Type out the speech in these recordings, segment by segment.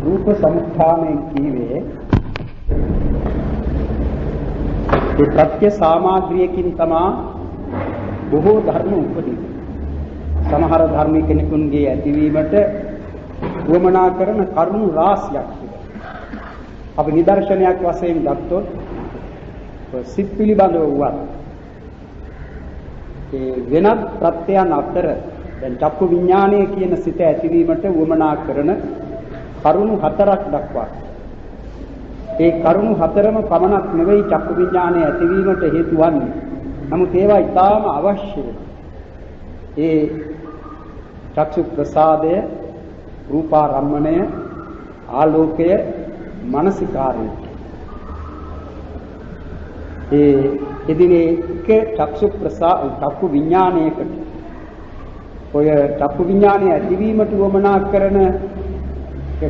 रूप समुत्थाने कीवे प्रत्य सामग्रियකින් තමා බොහෝ ධර්ම උපදින. සමහර ධර්ම කෙනෙකුන්ගේ ඇතිවීමට වමනා කරන කරුණු රාශියක් තිබෙනවා. අපි නිදර්ශනයක් වශයෙන් ගත්තොත් සිත් පිළිබඳව වුවත් ඒ වෙනත් ප්‍රත්‍යයන් අතර දැන් චක්කු විඥානය කියන සිත ඇතිවීමට වමනා කරන කරුණු හතරක් දක්වා. ඒ කරුණු හතරම පමණක් නෙවෙයි චක්කු විඥානය ඇතිවීමට හේතු වන්නේ. නමුත් ඒවා ඉතාම අවශ්‍යයි. ඒ චක්ෂු ප්‍රසාදය, රූපාරම්මණය, ආලෝකය, මානසිකාරය. ඒ එදිනේ චක්කු විඥානයකට ඔය චක්කු විඥානය ඇතිවීමට වමනා කරන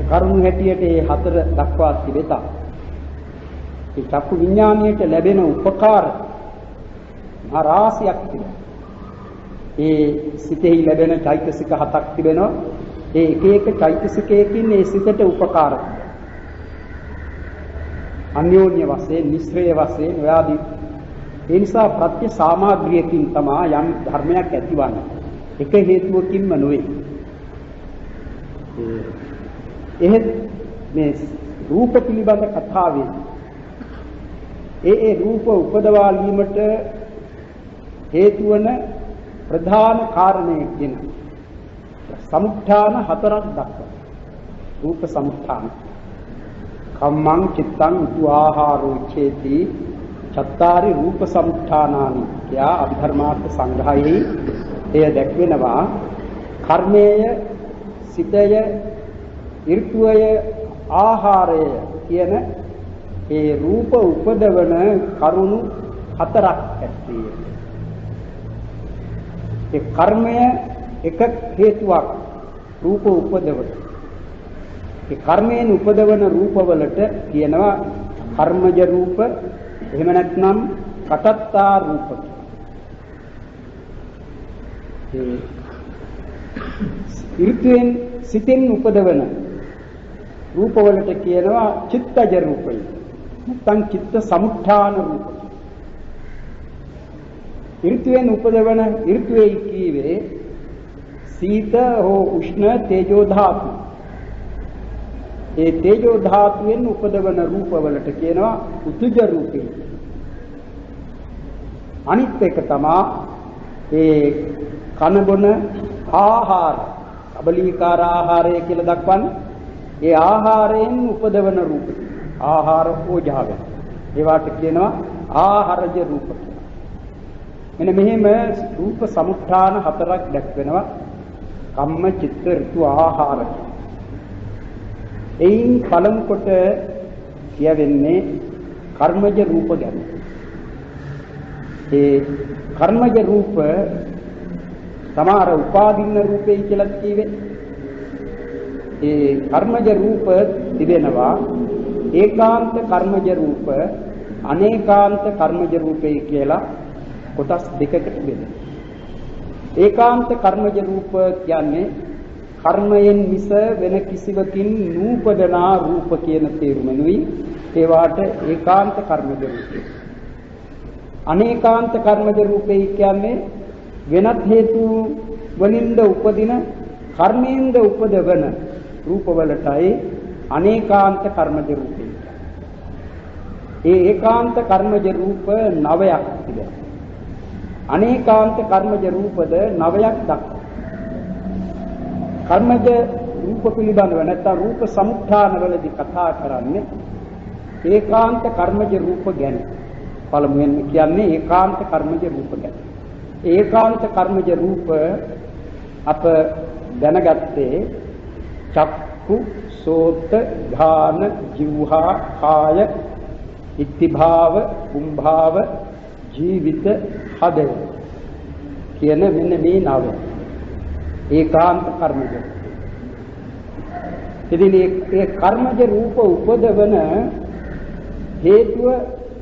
කරුණු හැටියට ඒ හතර දක්වා තිබෙතා. ඒ චක්කු විඥානයට ලැබෙන උපකාර රාශියක් තිබෙනවා. ඒ සිතෙහි ලැබෙන චෛතසික හතක් තිබෙනවා. ඒ එක එක චෛතසිකයකින් ඒ සිතට උපකාර අන්‍යෝන්‍ය වශයෙන්, නිස්ස්‍රේය වශයෙන් ඔයාදී. ඒ නිසා ප්‍රත්‍ය සාමග්‍රියකින් තමයි යම් ධර්මයක් ඇතිවන්නේ. එක හේතුවකින්ම නොවේ. එහෙත් මේ රූප පිළිබඳ කතාවේ ඒ රූප උපදවා ගැනීමට හේතු වන ප්‍රධාන කාරණය කියන සමුත්ථාන හතරක් දක්වනවා. රූප සමුත්ථාන. කම්මං චිත්තං උආහාරෝ චේති චත්තාරි රූප සමුත්ථානානි කියා අභිධර්මාර්ථ සංග්‍රහයේ එය දැක්වෙනවා. කර්මය, සිතය, ඍතුය, ආහාරය කියන ඒ රූප උපදවන කරුණු හතරක් ඇත්තේ. ඒ කර්මය එක හේතුවක් රූප උපදවන. ඒ කර්මයෙන් උපදවන රූපවලට කියනවා කර්මජ රූප, එහෙම නැත්නම් කටත්තා රූප. ඒ ඍතුයෙන් සිතෙන් උපදවන රූපවලට කියනවා චිත්තජ රූපය. නැත්නම් චිත්ත සමුත්ථාන රූප. ඍතුයෙන් උපදවන ඍතුවේ කීවේ සීත හෝ උෂ්ණ තේජෝ ධාතු. ඒ තේජෝ ධාතුවෙන් උපදවන රූපවලට කියනවා උතුජ රූපය. අනිත් එක තමයි ඒ කන බොන ආහාර, කබලීකාර ආහාරය කියලා දක්වන්නේ. ඒ ආහාරයෙන් උපදවන රූප. ආහාර ඕජාව. ඒවට කියනවා ආහාරජ රූප. මෙන්න මෙහෙම රූප සමුත්ථාන හතරක් දැක්වෙනවා. කම්ම, චිත්ත, ඍතු, ආහාර. එයින් පළමු කොට කියවෙන්නේ කර්මජ රූප ගැන. ඒ කර්මජ රූප සමහර උපාදින්න රූපේ කියලා කිව්වේ. ඒ කර්මජ රූප තිබෙනවා ඒකාන්ත කර්මජ රූප, අනේකාන්ත කර්මජ රූපේ කියලා කොටස් දෙකකට බෙදෙනවා. ඒකාන්ත කර්මජ රූප කියන්නේ කර්මයෙන් මිස වෙන කිසිවකින් නූපදනා රූප කියන තේරුමනුයි. ඒවාට ඒකාන්ත කර්මජ රූපේ. අනේකාන්ත කර්මජ රූපේ කියන්නේ වෙනත් හේතු වලින්ද උපදින කර්මයෙන්ද උපදවන රූපවලටයි අනේකාන්ත කර්මජ රූපේ. ඒ ඒකාන්ත කර්මජ රූප 9ක් තිබෙනවා. අනේකාන්ත කර්මජ රූපද 9ක් දක්වනවා. කර්මජ රූප පිළිබඳව නැත්නම් රූප සමුත්ථාන වලදී කතා කරන්නේ ඒකාන්ත කර්මජ රූප ගැන. පළමුවෙන් කියන්නේ ඒකාන්ත කර්මජ රූප ගැන. ඒකාන්ත කර්මජ රූප අප දැනගත්තේ චක්කු, සෝත, ධාන, જીවහා, කාය, ඉත්තිභාව, කුම්භාව, ජීවිත, හදය කියන මෙන්න මේ 9 ඒකාන්ත කර්මජ. ඉතින් ඒ කර්මජ රූප උපදවන හේතුව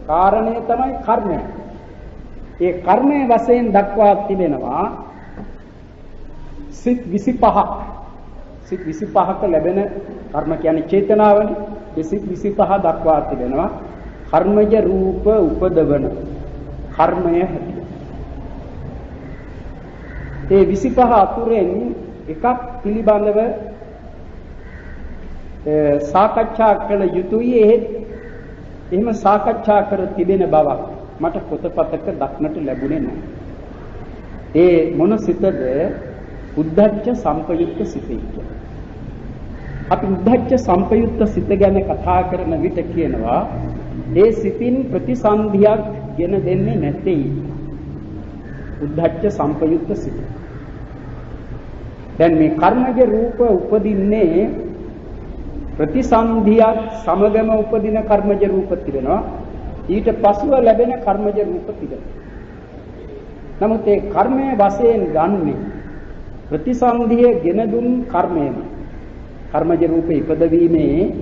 කාරණය තමයි කර්මය. ඒ කර්මයේ වශයෙන් දක්වා තිබෙනවා සිත් 25ක්. සිත් 25ක ලැබෙන කර්ම කියන්නේ චේතනාවනේ. ඒ සිත් 25 දක්වා තිබෙනවා කර්මජ රූප උපදවන කර්මය හැටියට. ඒ 25 අතුරෙන් එකක් පිළිබඳව සාකච්ඡා කළ යුතුයි. එහෙම සාකච්ඡා කර තිබෙන බවක් මට පොතපතක දක්නට ලැබුණේ නැහැ. ඒ මොන සිතද? උද්ධච්ච සම්පයුක්ත සිතයි. අපි උද්ධච්ච සම්පයුක්ත සිත ගැන කතා කරන විට කියනවා ඒ සිතින් ප්‍රතිසන්දියක් ගෙන දෙන්නේ නැtei. උද්ධච්ච සම්පයුක්ත සිත. දැන් මේ කර්මජ රූප උපදින්නේ ප්‍රතිසන්දියක් සමගම උපදින කර්මජ රූප තිබෙනවා. ඊට පසුව ලැබෙන කර්මජ රූප තිබෙනවා. නමුත් ඒ කර්මයේ වශයෙන් ගන්නේ ප්‍රතිසන්දිය ගෙන දුන් කර්මයම. කර්මජ රූප ඉපදවීමේ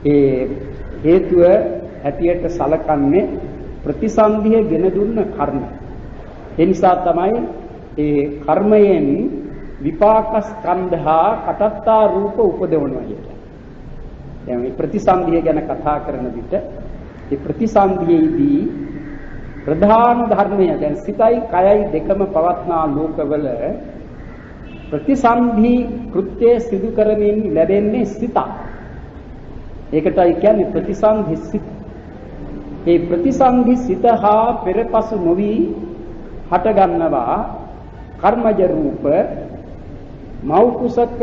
ඒ හේතුව හැටියට සලකන්නේ ප්‍රතිසන්දිය ගෙන දුන්න කර්ම. ඒ නිසා තමයි ඒ කර්මයෙන් විපාක ස්කන්ධා කටත්තා රූප උපදවනවා කියන්නේ. දැන් මේ ප්‍රතිසන්දිය ගැන කතා කරන විට ඒ ප්‍රතිසන්දියේදී ප්‍රධාන ධර්මය දැන් සිතයි කයයි දෙකම පවත්නා ලෝකවල ප්‍රතිසන්ධි කෘත්‍ය සිදු කරමින් ලැබෙන්නේ සිත. ඒකටයි කියන්නේ ප්‍රතිසන්ධි සිත. ඒ ප්‍රතිසන්ධි සිත හා පෙරපසු නොවි හට ගන්නවා කර්මජ රූප. මව් කුසක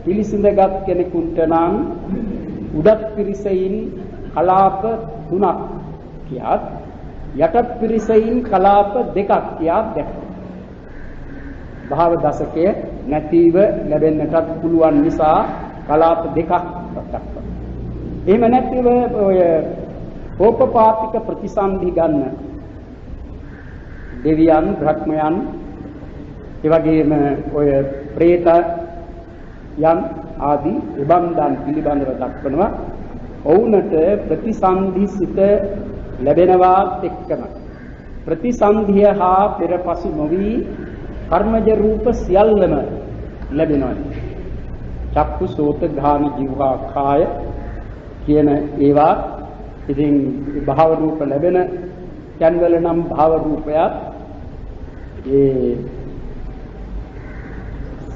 පිළිසිඳගත් කෙනෙකුට නම් උඩත් පිරිසෙයින් කලාප 3ක් කියාත් යටත් පිරිසෙයින් කලාප 2ක් කියාත් දැක්කේ. භාව දශකය නැතිව ලැබෙන්නටත් පුළුවන් නිසා කලාප 2ක් දක්වනවා. එහෙම නැතිව ඔය ඕපපාතික ප්‍රතිසන්ධි ගන්න දෙවියන් බ්‍රහ්මයන් ඒ වගේම ඔය പ്രേත යම් ආදී උබන්දන් පිළිබඳව දක්වනවා. ඔවුන්ට ප්‍රතිසන්ධි සිත ලැබෙනවාත් එක්කම ප්‍රතිසන්ධිය හා පෙරපසු නොවි කර්මජ රූප සියල්ලම ලැබෙනවා. චක්කු සෝත ඝාන ජීවා කාය කියන ඒවා ඉතින් භාව රූප ලැබෙන යන්වල නම් භාව රූපයත් ඒ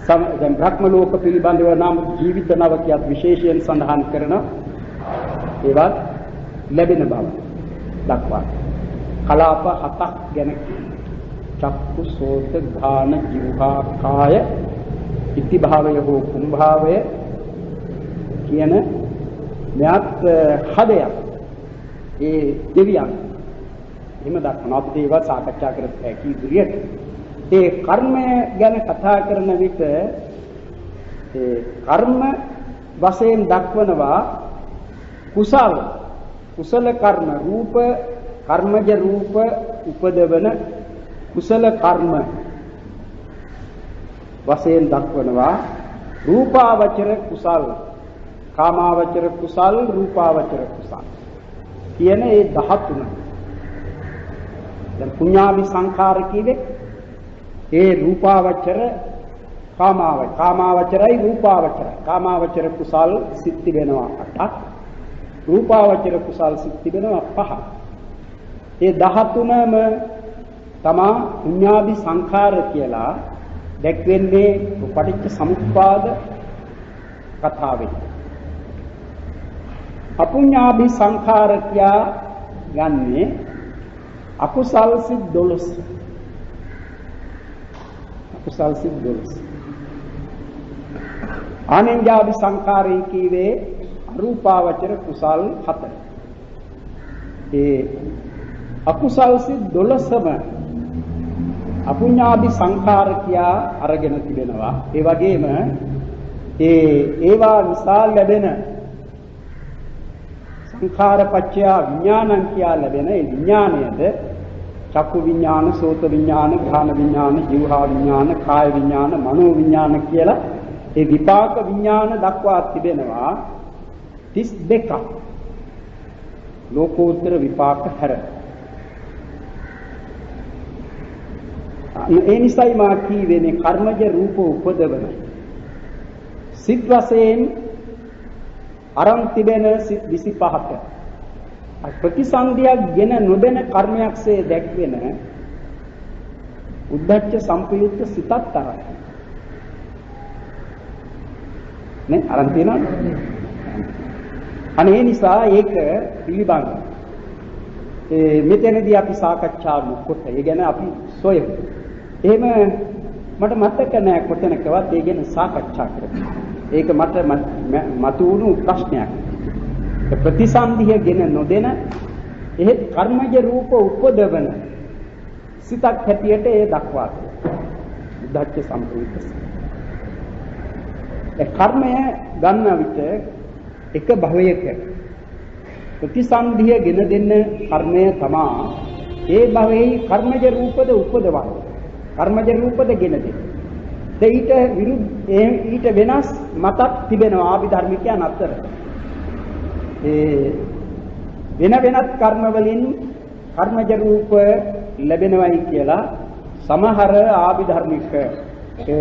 දැන් බ්‍රහ්ම ලෝක පිළිබඳව නම් ජීවිත නවකයක් විශේෂයෙන් සඳහන් කරන ඒවත් ලැබෙන බව දක්වනවා. කලාප 7ක් ගැන චක්කු සෝත ඝාන ජීවා කාය ඉති භාවය හෝ කුම්භාවය කියන මෙයත් හදයක් ඒ දෙවියන් එහෙම දක්වනවා. අපිට ඒවා සාකච්ඡා කරත් හැකි ඉදිරියට ඒ කර්මය ගැන කතා කරන විට ඒ කර්ම වශයෙන් දක්වනවා කුසල කර්ම රූප කර්මජ රූප උපදවන කුසල කර්ම වශයෙන් දක්වනවා රූපාවචර කුසල් කාමාවචර කුසල් රූපාවචර කුසල් කියන ඒ 13. දැන් පුඤ්ඤාභි සංඛාර කීවේ ඒ රූපාවචර කාමාවචරයි රූපාවචරයි. කාමාවචර කුසල් සිත් තිබෙනවා 8ක්. රූපාවචර කුසල් සිත් තිබෙනවා 5ක්. ඒ 13ම තමා පුඤ්ඤාභි සංඛාර කියලා දැක්වෙන්නේ පටිච්ච සමුප්පාද කතාවේ. අපුඤ්ඤාභි සංඛාර කියා ගන්නේ අකුසල් සිත් 12. අකුසල් සිත් 12. ආනෙන්ජාභි සංඛාරය කීවේ රූපාවචර කුසල් 4. ඒ අකුසල් සිත් 12ම අපුඤ්ඤාභි සංඛාර කියා අරගෙන තිබෙනවා. ඒ වගේම ඒවා නිසා ලැබෙන සංඛාරපච්චය විඥානං කියා ලැබෙන ඒ විඥාණයද චක්කු විඥාන, සෝත විඥාන, ඝාන විඥාන, જીවහා විඥාන, කාය විඥාන, මනෝ විඥාන කියලා ඒ විපාක විඥාන දක්වා තිබෙනවා 32ක්. ලෝකෝත්තර විපාක හැර. ඒ නිසයි මා කීවේ මේ කර්මජ රූප උපදවන සිත් වශයෙන් අරන් තිබෙන සිත් 25ක ප්‍රතිසන්දියක් ගෙන නොදෙන කර්මයක්සේ දැක්වෙන උද්ධච්ච සම්පයුක්ත සිතත් තරයි. නේ අරන් තියෙනවද? අනේ නිසා ඒක පිළිබඳ මෙතනදී අපි සාකච්ඡා කොට ඒ ගැන අපි සොයමු. එහෙම මට මතක නැහැ කොතැනකවත් ඒ ගැන සාකච්ඡා කරන්න. ඒක මට මතුවුණු ප්‍රශ්නයක්. ප්‍රතිසන්දිය ගෙන නොදෙන එහෙත් කර්මජ රූප උපදවන සිතක් හැටියට ඒ දක්වා තියෙනවා. උද්ධච්ච සම්ප්‍රයුක්ත. ඒ කර්මය ගන්න විට එක භවයක ප්‍රතිසන්දිය ගෙන දෙන්න කර්මය තමා ඒ භවයේ කර්මජ රූපද උපදවන්නේ. කර්මජ රූපද ගෙන දෙන්නේ. ඊට වෙනස් මතක් තිබෙනවා ආභිධර්මිකයන් අතර. වෙන වෙනත් කර්ම වලින් කර්මජ රූප ලැබෙනවයි කියලා සමහර ආභිධර්මික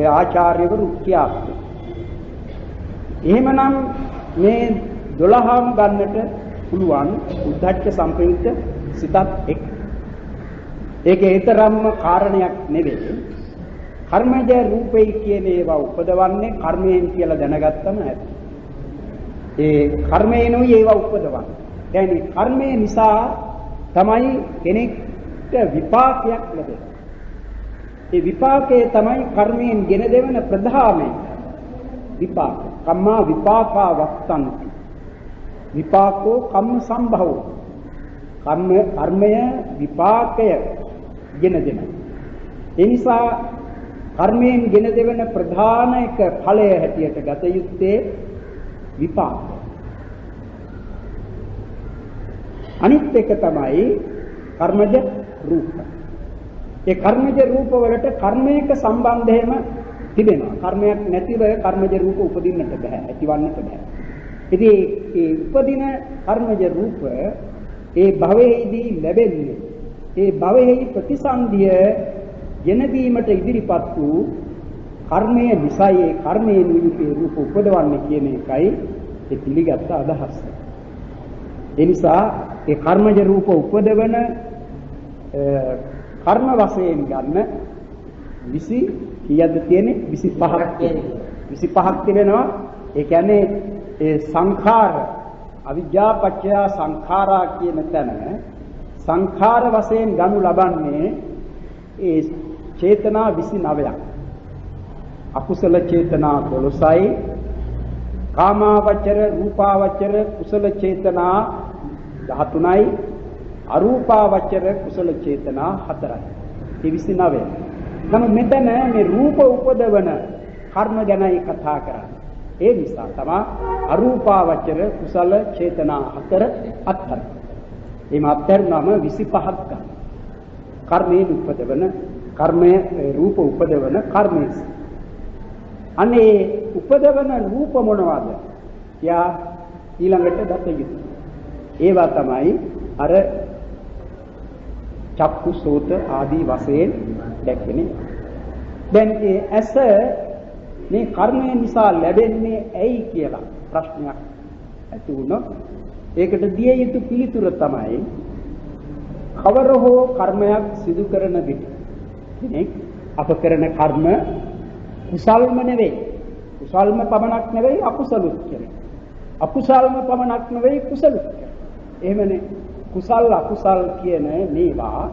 ආචාර්යවරු කියනවා. එහෙමනම් මේ 12ම ගන්නට පුළුවන් උද්ධච්ච සම්ප්‍රයුක්ත සිතත් එක්. ඒකේ ඊතරම්ම කාරණයක් නෙවෙයි. කර්මජ රූපේ කියන ඒවා උපදවන්නේ කර්මයෙන් කියලා දැනගත්තම ඇති. ඒ කර්මයෙන්ුයි ඒවා උපදවන්නේ. يعني කර්මය නිසා තමයි කෙනෙක්ට විපාකයක් ලැබෙන්නේ. ඒ විපාකයේ තමයි කර්මයෙන් ගෙන දෙවන ප්‍රධානම විපාක. කම්මා විපාකා වත්තන්ති. විපාකෝ කම්ම සම්භවෝ. කර්මය විපාකය ගෙන දෙන. ඒ නිසා කර්මයෙන් ගෙන දෙවන ප්‍රධාන එක ඵලය හැටියට ගත යුත්තේ විපාක. අනිත් එක තමයි කර්මජ රූප. ඒ කර්මජ රූප වලට කර්මයක සම්බන්ධයම තිබෙනවා. කර්මයක් නැතිව කර්මජ රූප උපදින්නට බෑ, ඇතිවන්නට බෑ. ඉතින් ඒ උපදින කර්මජ රූප ඒ භවයේදී ලැබෙන්නේ ඒ භවයේ ප්‍රතිසන්දිය ගෙන දීමට ඉදිරිපත් වූ කර්මය නිසායි ඒ කර්මයේ නිවිපේ රූප උපදවන්නේ කියන එකයි ඒ පිළිගත් අදහස. ඒ නිසා ඒ කර්මජ රූප උපදවන කර්ම වශයෙන් ගන්න 20 කීයද තියෙන්නේ 25ක් තියෙනවා. 25ක් තිබෙනවා. ඒ කියන්නේ ඒ සංඛාර අවිජ්ජා පත්‍ය සංඛාරා කියන තැන සංඛාර වශයෙන් ගනු ලබන්නේ ඒ චේතනා 29ක්. අකුසල චේතනා 12යි. කාමාවචර රූපාවචර කුසල චේතනා 13යි. අරූපාවචර කුසල චේතනා 4යි. ඒ 29. නමුත් මෙතන මේ රූප උපදවන කර්ම ගැනයි කතා කරන්නේ. ඒ නිසා තමයි අරූපාවචර කුසල චේතනා 4 අත්තර. මේ අත්තර නම 25ක් ගන්න. කර්මයෙන් උපදවන කර්මයේ රූප උපදවන කර්මයේ. අනේ උපදවන රූප මොනවාද? යා ඊළඟට දත යුතුයි. ඒවා තමයි අර චක්කු සෝත ආදී වශයෙන් දැක්වෙන්නේ. දැන් ඒ ඇස මේ කර්මය නිසා ලැබෙන්නේ ඇයි කියලා ප්‍රශ්නයක් ඇති වුණොත් ඒකට දිය යුතු පිළිතුර තමයි කවර හෝ කර්මයක් සිදු කරන විට කෙනෙක් අප කරන කර්ම කුසල්ම නෙවෙයි. කුසල්ම පමණක් නෙවෙයි අකුසලුත් කෙරේ. අකුසල්ම පමණක් නෙවෙයි කුසලුත් කෙරේ. එහෙමනේ කුසල් අකුසල් කියන මේවා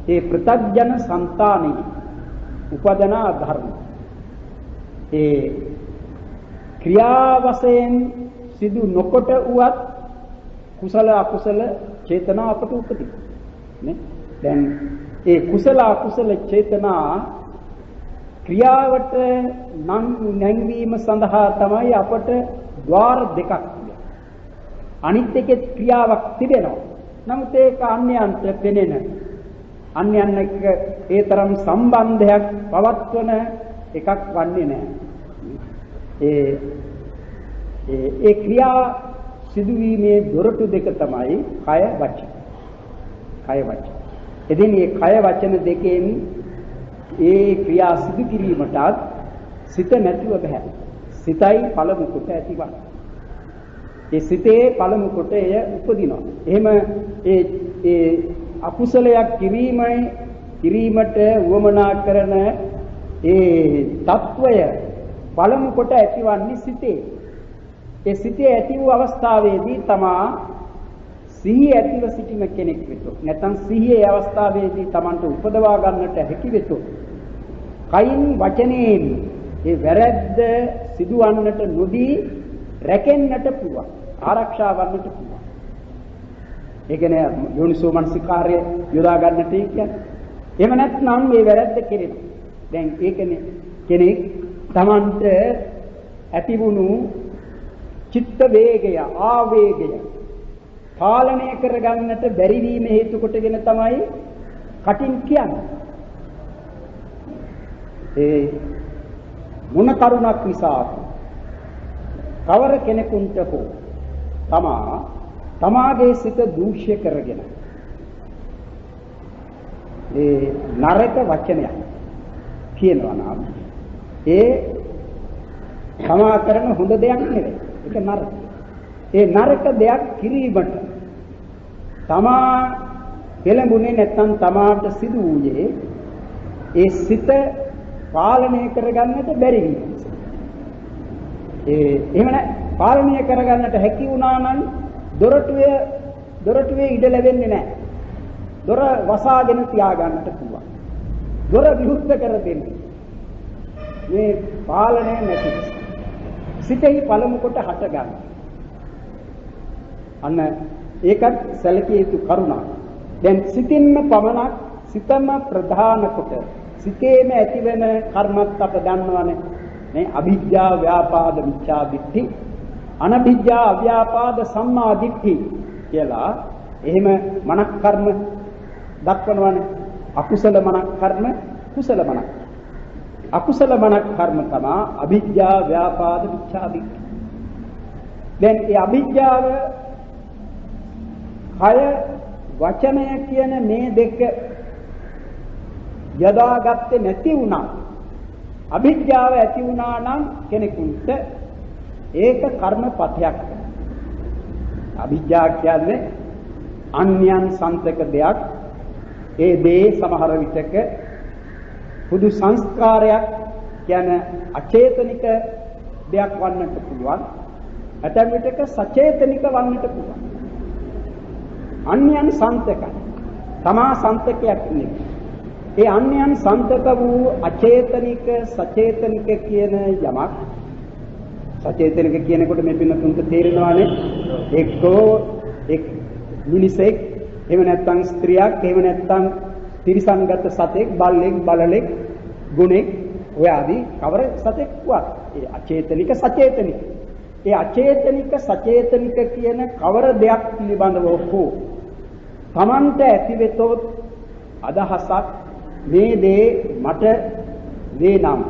ඒ ප්‍රත්‍යඥ సంతානෙහි උපදන ධර්ම. ඒ ක්‍රියා වශයෙන් සිදු නොකොට උවත් කුසල අකුසල චේතනා අපට උපදින නේ. දැන් ඒ කුසල අකුසල චේතනා ක්‍රියාවට නැංවීම සඳහා තමයි අපට ద్వාර දෙකක් තිබෙන්නේ. අනිත් එකේ ක්‍රියාවක් තිබෙනවා. නමුත් ඒක අන්‍යයන්ට පෙනෙන අන්‍යයන් එක්ක ඒ තරම් සම්බන්ධයක් පවත්වන එකක් වන්නේ නැහැ. ඒ ක්‍රියා සිදුවීමේ දොරටු දෙක තමයි කය වචන. කය වචන. එදින මේ කය වචන දෙකෙන් ඒ ක්‍රියා සිදු කිරීමටත් සිත නැතුව බෑ. සිතයි පළමු කොට ඇතිවන්නේ. ඒ සිතේ පළමු කොට එය උපදිනවා. එහෙම ඒ අකුසලයක් කිරීමට උවමනා කරන ඒ తত্ত্বය පළමු කොට ඇතිවන්නේ සිතේ. ඒ සිතේ ඇති වූ අවස්ථාවේදී තමා සිහිය ඇතිව සිටින කෙනෙක් වෙතොත් නැත්නම් සිහියේ අවස්ථාවේදී Tamanට උපදවා ගන්නට හැකි වෙතොත් කයින් වචනයෙන් ඒ වැරැද්ද සිදුවන්නට නොදී රැකෙන්නට පුළුවන්, ආරක්ෂා වන්නට පුළුවන්. ඒ කියන්නේ යෝනිසෝ මනසිකාර්ය යොදා ගන්නට කියන්නේ. එහෙම නැත්නම් මේ වැරැද්ද කෙරෙනවා. දැන් ඒකනේ කෙනෙක් Tamanට ඇතිවුණු චිත්ත වේගය, ආවේගය පාලනය කරගන්නට බැරි වීම හේතු කොටගෙන තමයි කටින් කියන්නේ. ඒ මොන කරුණක් නිසා කවර කෙනෙකුට හෝ තමාගේ සිත දූෂ්‍ය කරගෙන ඒ නරක වචනයක් කියනවා නම් ඒ තමා කරන හොඳ දෙයක් නෙවෙයි. ඒක නරක. ඒ නරක දෙයක් කිරීමට තමා පෙළඹුණේ නැත්නම් තමාට සිදු වූයේ ඒ සිත පාලනය කරගන්නට බැරි වීම. එහෙම පාලනය කරගන්නට හැකි වුණා නම් දොරටුවේ ඉඩ ලැබෙන්නේ නැහැ. දොර වසාගෙන තියාගන්නට පුළුවන්. දොර විවෘත කර දෙන්නේ. මේ පාලනය නැති සිතෙහි පළමු කොට හට ගන්න. අන්න ඒකත් සැලකිය යුතු කරුණක්. දැන් සිතින්ම පමණක් සිතම ප්‍රධාන කොට සිතේම ඇතිවෙන කර්මත් අප දන්නවනේ. මේ අවිජ්ජා ව්‍යාපාද මිච්ඡා දිට්ඨි, අනවිජ්ජා අව්‍යාපාද සම්මා දිට්ඨි කියලා එහෙම මනක් කර්ම දක්වනවනේ. අකුසල මනක් කර්ම, කුසල මනක්. අකුසල මනක් කර්ම තමයි අවිජ්ජා ව්‍යාපාද මිච්ඡා දිට්ඨි. දැන් ඒ අවිජ්ජාව කය වචනය කියන මේ දෙක යදාගත්තේ නැති වුණා. අවිජ්ජාව ඇති වුණා නම් කෙනෙකුට ඒක කර්මපතයක්. අවිජ්ජා කියන්නේ අන්‍යයන් සන්තක දෙයක්. ඒ දේ සමහර විටක පුදු සංස්කාරයක් කියන අචේතනික දෙයක් වන්නට පුළුවන්. ඇතැම් විටක සචේතනික වන්නට පුළුවන්. අන්‍යයන් සන්තක තමා සන්තකයක් නෙවෙයි. ඒ අන්‍යයන් සන්තක වූ අචේතනික සචේතනික කියන යමක්. සචේතනික කියනකොට මේ පින්නතුන්ට තේරෙනවානේ එක්කෝ එක් මිනිසෙක්, එහෙම නැත්නම් ස්ත්‍රියක්, එහෙම නැත්නම් තිරිසන්ගත සතෙක්, බල්ලෙක්, බලලෙක්, ගුණෙක්, ඔය ආදී කවර සතෙක් වත් ඒ අචේතනික සචේතනික. ඒ අචේතනික සචේතනික කියන කවර දෙයක් පිළිබඳව හෝ තමන්ට ඇතිවෙතොත් අදහසක් මේ දේ මට වේනම්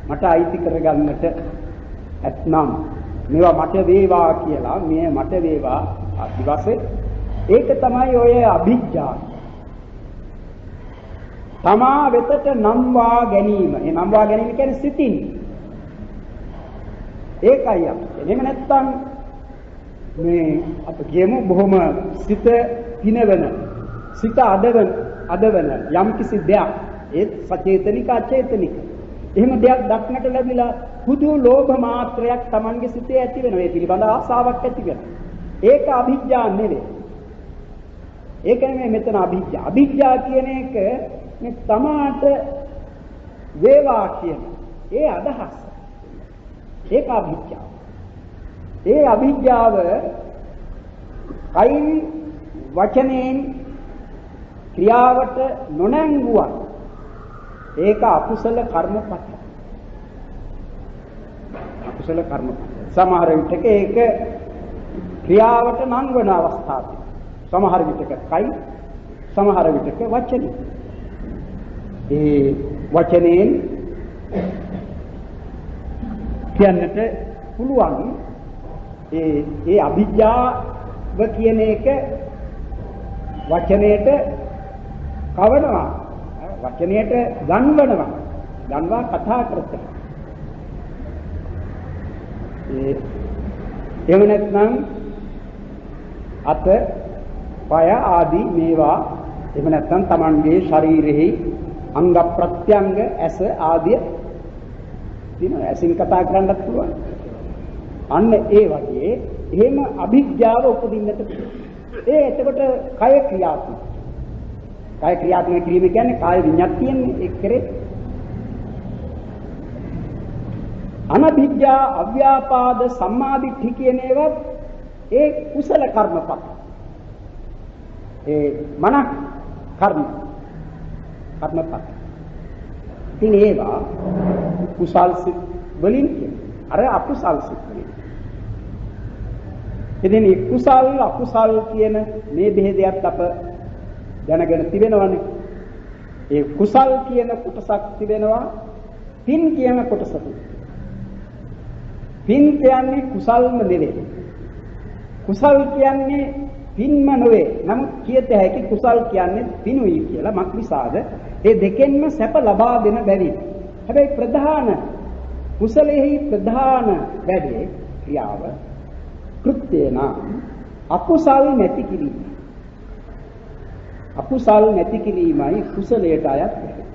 මට අයිති කරගන්නට ඇත්නම් මේවා මට වේවා කියලා මේ මට වේවා අදිවාසේ ඒක තමයි ඔය අභිජ්ජා. තමා වෙතට නම්වා ගැනීම. ඒ නම්වා ගැනීම කියන්නේ සිතින්. ඒකයි අපි. එහෙම නැත්නම් මේ අප කියමු බොහොම සිත පිනවන, සිත අදවන යම්කිසි දෙයක් ඒ සචේතනික අචේතනික එහෙම දෙයක් දක්නට ලැබිලා හුදු ලෝභ මාත්‍රයක් Tamange සිතේ ඇති වෙනවා. ඒ පිළිබඳ ආසාවක් ඇති වෙනවා. ඒක අභිජ්ජා නෙවෙයි. ඒක නෙමෙයි මෙතන අභිජ්ජා. අභිජ්ජා කියන එක මේ තමාට වේවා කියන ඒ අදහස. ඒක අභිජ්ජා. ඒ අභිජ්ජාව කයින් වචනෙන් ක්‍රියාවට නොනැංගුවා. ඒක අකුසල කර්මපත. අකුසල කර්මපත. සමහර විටක ඒක ක්‍රියාවට නංවන අවස්ථාවක්. සමහර විටක කයි, සමහර විටක වචනේ. ඒ වචනෙන් කියන්නට පුළුවන් ඒ අභිජ්ජාව කියන එක වචනයට කවනවා, වචනයට ගන්වනවා, ගන්වා කතා කරනවා. එහෙම නැත්නම් අත, පය ආදී මේවා එහෙම නැත්නම් Tamanගේ ශරීරෙහි අංග ප්‍රත්‍යංග ඇස ආදී දිනවා. ඇසින් කතා කරන්නත් පුළුවන්. අන්න ඒ වගේ එහෙම අභිඥාව උපදින්නට ඒ එතකොට කය ක්‍රියාත්මක. කය ක්‍රියාත්මක කිරීම කියන්නේ කාය විඤ්ඤාතියෙන් එක් කරේ. අනභිඥා අව්‍යාපාද සම්මාදිට්ඨි කියන ඒවා ඒ කුසල කර්මපත්. ඒ මන කර්මපත්. ඉතින් ඒවා කුසල් සිත් වලින් අර අකුසල් සිත් වලින්. ඉතින් මේ කුසල් අකුසල් කියන මේ බෙහෙදයක් අප දැනගෙන තිබෙනවනේ. ඒ කුසල් කියන කොටසක් තිබෙනවා, පින් කියන කොටසක්. පින් කියන්නේ කුසල්ම නෙවෙයි. කුසල් කියන්නේ පින්ම නෙවෙයි. නමුත් කියත හැකි කුසල් කියන්නේ පිනුයි කියලා. මක් නිසාද? ඒ දෙකෙන්ම සැප ලබා දෙන බැරි. හැබැයි ප්‍රධාන කුසලෙහි ප්‍රධාන වැඩේ ක්‍රියාව කෘත්‍යේන අකුසල් නැති කිරීම. අකුසල් නැති කිරීමයි කුසලයට අයත් වෙන්නේ.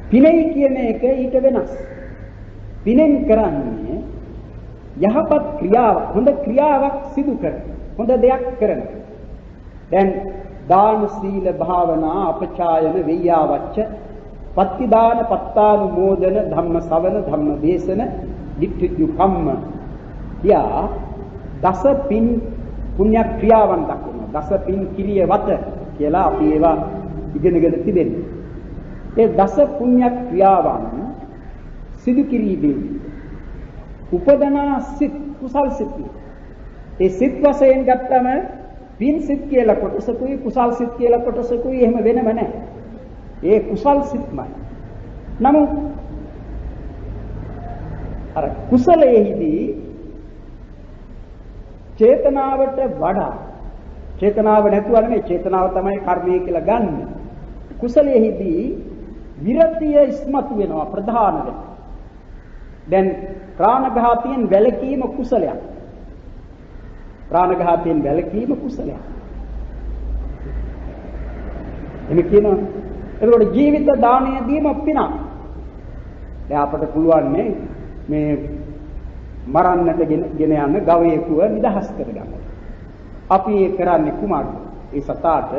පිනෙයි කියන එක ඊට වෙනස්. පිනෙන් කරන්නේ යහපත් ක්‍රියාවක්, හොඳ ක්‍රියාවක් සිදු කරන, හොඳ දෙයක් කරන. දැන් දාන සීල භාවනා අපචායන වෙය්‍යාවච්ච පත්තිදාන පත්තානුමෝදන ධම්ම ශවන ධම්ම දේශන ditthiju kamma කියා දස පින් පුණ්‍ය ක්‍රියාවන් දක්වනවා. දස පින් කිරිය වත කියලා අපි ඒවා ඉගෙනගෙන තිබෙනවා. ඒ දස පුණ්‍ය ක්‍රියාවන් සිදු කිරීමේදී උපදනා සිත් කුසල් සිත්. ඒ සිත් වශයෙන් ගත්තම පින් සිත් කියලා කොටසකුයි කුසල් සිත් කියලා කොටසකුයි එහෙම වෙනම නැහැ. ඒ කුසල් සිත්මයි. නමුත් අර කුසලයේදී චේතනාවට වඩා චේතනාව නැතුව නෙමෙයි, චේතනාව තමයි කර්මය කියලා ගන්න. කුසලයේදී විරතිය ඉස්මතු වෙනවා ප්‍රධාන වෙන. දැන් ප්‍රාණඝාතයෙන් වැළකීම කුසලයක්. ප්‍රාණඝාතයෙන් වැළකීම කුසලයක්. එමෙ කියනවා. එතකොට ජීවිත දාණය දීම පිනක්. දැන් අපට පුළුවන් මේ මරන්නට ගෙන යන ගවයෙකුව නිදහස් කරගන්න. අපි ඒ කරන්නේ කුමක්ද? ඒ සතාට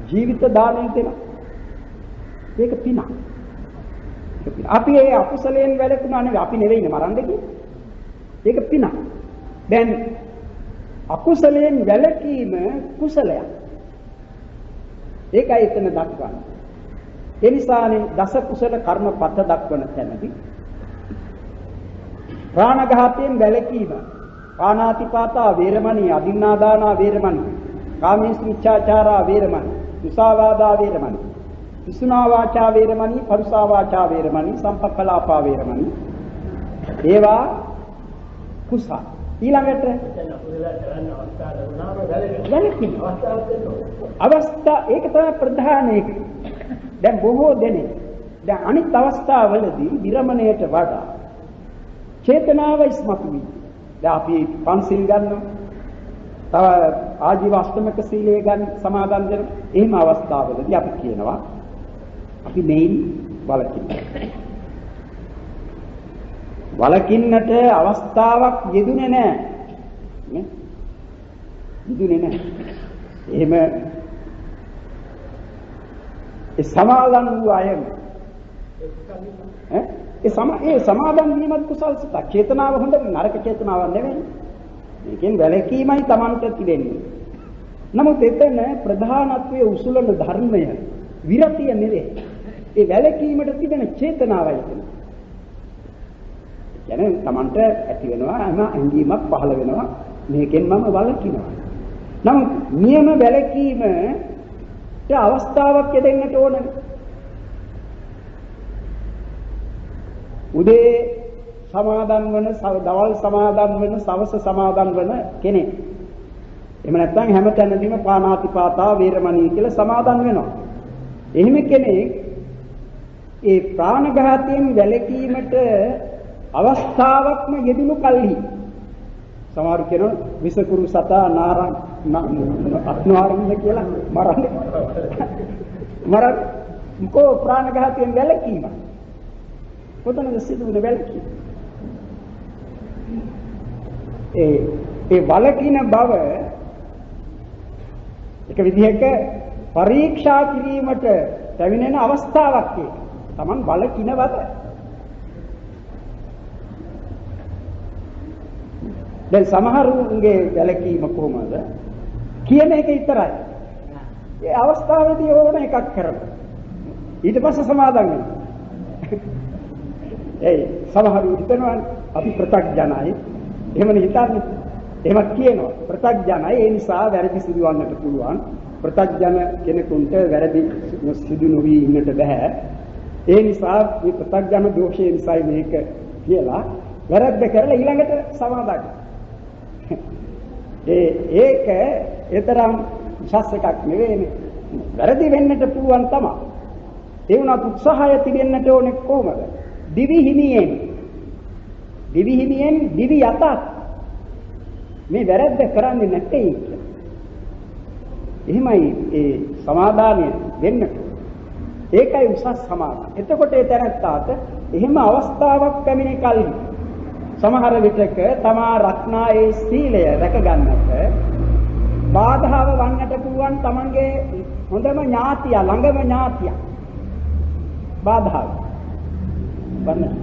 ජීවිත දාණය දෙනවා. ඒක පිනක්. අපි ඒ අකුසලයෙන් වැළකුණා නෙවෙයි, අපි නෙවෙයිනේ මරන්න ගියේ. ඒක පිනක්. දැන් අකුසලයෙන් වැළකීම කුසලයක්. ඒකයි එතන දක්වන්නේ. ඒ නිසානේ දස කුසල කර්මපත දක්වන තැනදී ප්‍රාණඝාතයෙන් වැළකීම, පාණාතිපාතා වේරමණී, අදින්නාදානා වේරමණී, කාමේසු මිච්ඡාචාරා වේරමණී, මුසාවාදා වේරමණී, විසුනා වාචා වේරමණී, පරුසා වාචා වේරමණී, සම්පක්ඛලාපා වේරමණී. ඒවා කුසල. ඊළඟට අවස්ථා ඒක තමයි ප්‍රධාන එක. දැන් බොහෝ දෙනෙක් දැන් අනිත් අවස්ථාවලදී විරමණයට වඩා චේතනාව ඉස්මතු වී. දැන් අපි පන්සිල් ගන්නවා. තව ආජීව අෂ්ටමක සීලය ගන්න සමාදන් වෙන. එහෙම අවස්ථාවලදී අපි කියනවා අපි මේන් වලකින්නට අවස්ථාවක් යෙදුනේ නැහැ. නේ? යෙදුනේ නැහැ. එහෙම ඒ සමාදන් වූ අය ඒ සමාදන් වීමත් කුසල් සිත. චේතනාව හොඳ නරක චේතනාවක් නෙවෙයි. මේකෙන් වැළකීමයි Tamanට තිබෙන්නේ. නමුත් එතන ප්‍රධානත්වයේ උසුලන ධර්මය විරතිය නෙවෙයි. ඒ වැළකීමට තිබෙන චේතනාවයි එතන. කියන්නේ Tamanට ඇති වෙනවා ඇඟීමක් පහළ වෙනවා. මේකෙන් මම වළකිනවා. නමුත් නියම වැළකීමට අවස්ථාවක් දෙන්නට ඕනේ. උදේ සමාදන් වන, දවල් සමාදන් වන, සවස සමාදන් වන කෙනෙක්. එහෙම නැත්නම් හැම තැනදීම පාණාතිපාතා වේරමණී කියලා සමාදන් වෙනවා. එහෙම කෙනෙක් ඒ ප්‍රාණඝාතයෙන් වැළකීමට අවස්ථාවක්ම යෙදුණු කල්හි සමහර කෙනා විසකුරු සතා නාරං අත්නාරං කියලා මරණ මොකෝ ප්‍රාණඝාතයෙන් වැළකීම කොතනද සිදුවන වැළකීම ඒ වළකින බව එක විදිහක පරීක්ෂා කිරීමට පැමිණෙන අවස්ථාවක් ඒක. Taman වළකින බව. දැන් සමහරුන්ගේ වැළකීම කොහොමද? කියන එක විතරයි. ඒ අවස්ථාවේදී ඕන එකක් කරනවා. ඊට පස්සේ සමාදන් වෙනවා. ඒ සමහරු හිතනවා අපි ප්‍රත්‍යඥයි. එහෙමනේ හිතන්නේ. එහෙම කියනවා. ප්‍රත්‍යඥයි ඒ නිසා වැරදි සිදුවන්නට පුළුවන්. ප්‍රත්‍යඥ කෙනෙකුට වැරදි සිදු නොවි ඉන්නට බෑ. ඒ නිසා මේ ප්‍රත්‍යඥ දෝෂය නිසායි මේක කියලා වැරද්ද කරලා ඊළඟට සමාදන්. ඒක ඒතරම් උසස් එකක් නෙවෙයිනේ. වැරදි වෙන්නට පුළුවන් තමයි. ඒ වුණත් උත්සාහය තිබෙන්නට ඕනේ කොහොමද? දිවි හිමියෙන් දිවි යතත් මේ වැරද්ද කරන්නේ නැtei කියලා. එහෙමයි ඒ සමාදානය වෙන්න. ඒකයි උසස් සමාදාන. එතකොට ඒ තැනත්තාට එහෙම අවස්ථාවක් පැමිණි කලින් සමහර විටක තමා රක්නා ඒ සීලය රැක ගන්නට බාධාව වන්නට පුළුවන් තමන්ගේ හොඳම ඥාතිය ළඟම ඥාතිය බාධාව වන්න.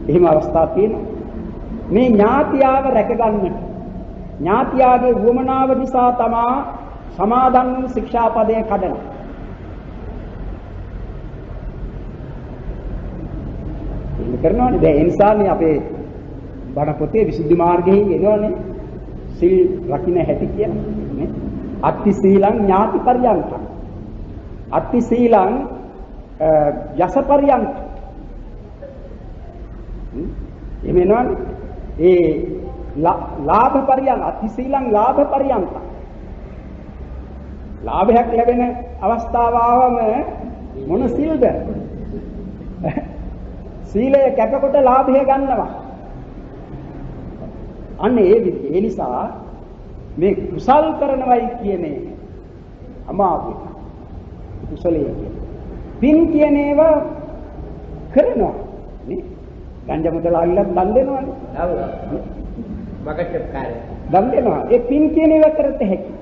එහෙම අවස්ථා තියෙනවා. මේ ඥාතියාව රැක ගන්නට ඥාතියාගේ වමනාව නිසා තමා සමාදන් වූ ශික්ෂාපදය කඩනවා. ඒක කරනවානේ. දැන් ඒ නිසානේ අපේ බණ පොතේ විසුද්ධි මාර්ගයේ එනවනේ සිල් රකින්න හැටි කියලා නේ. අත්ති සීලං ඥාති පරියන්තං. අත්ති සීලං යස පරියන්තං. එමෙන්නවනේ ඒ ලාභ පරියන් අත්ති සීලං ලාභ පරියන්තං. ලාභයක් ලැබෙන අවස්ථාව ආවම මොන සීල්ද? සීලය කැපකොට ලාභය ගන්නවා. අන්න ඒ නිසා මේ කුසල් කරනවයි කියන්නේ අමාරුයි. කුසලයේ පින් කියන ඒවා කරනවා නේ. ගංජා මුදල් අල්ලලා දන් දෙනවනේ. මගච්ඡකාරය. දන් දෙනවා. ඒ පින් කියන ඒවා කරත් හැකි.